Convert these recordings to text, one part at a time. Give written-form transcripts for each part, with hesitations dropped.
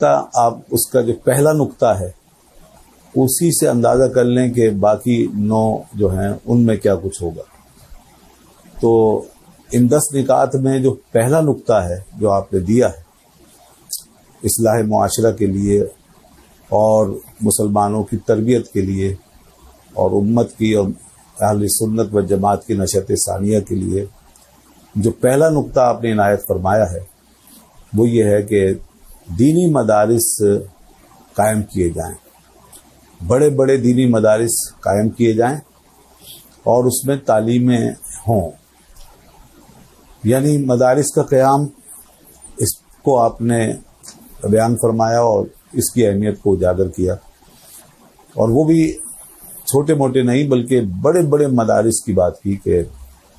آپ اس کا جو پہلا نقطہ ہے اسی سے اندازہ کر لیں کہ باقی 9 جو ہیں ان میں کیا کچھ ہوگا. تو ان 10 نکات میں جو پہلا نقطہ ہے جو آپ نے دیا ہے اصلاح معاشرہ کے لیے اور مسلمانوں کی تربیت کے لیے اور امت کی اور اہل سنت و جماعت کی نشست ثانیہ کے لیے جو پہلا نقطہ آپ نے عنایت فرمایا ہے وہ یہ ہے کہ دینی مدارس قائم کیے جائیں، بڑے بڑے دینی مدارس قائم کیے جائیں اور اس میں تعلیمیں ہوں. یعنی مدارس کا قیام، اس کو آپ نے بیان فرمایا اور اس کی اہمیت کو اجاگر کیا، اور وہ بھی چھوٹے موٹے نہیں بلکہ بڑے بڑے مدارس کی بات کی کہ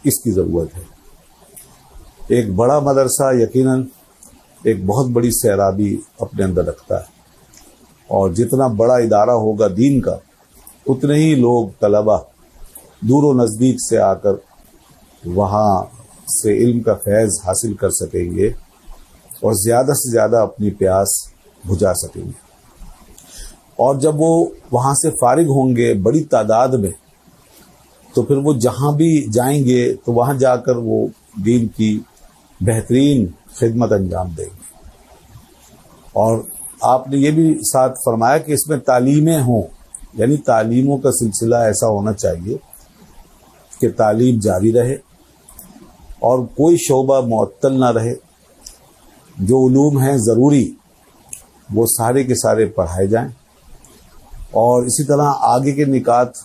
اس کی ضرورت ہے. ایک بڑا مدرسہ یقیناً ایک بہت بڑی سیرابی اپنے اندر رکھتا ہے، اور جتنا بڑا ادارہ ہوگا دین کا اتنے ہی لوگ طلبہ دور و نزدیک سے آ کر وہاں سے علم کا فیض حاصل کر سکیں گے اور زیادہ سے زیادہ اپنی پیاس بجھا سکیں گے. اور جب وہ وہاں سے فارغ ہوں گے بڑی تعداد میں تو پھر وہ جہاں بھی جائیں گے تو وہاں جا کر وہ دین کی بہترین خدمت انجام دیں گے. اور آپ نے یہ بھی ساتھ فرمایا کہ اس میں تعلیمیں ہوں، یعنی تعلیموں کا سلسلہ ایسا ہونا چاہیے کہ تعلیم جاری رہے اور کوئی شعبہ معطل نہ رہے. جو علوم ہیں ضروری وہ سارے کے سارے پڑھائے جائیں، اور اسی طرح آگے کے نکات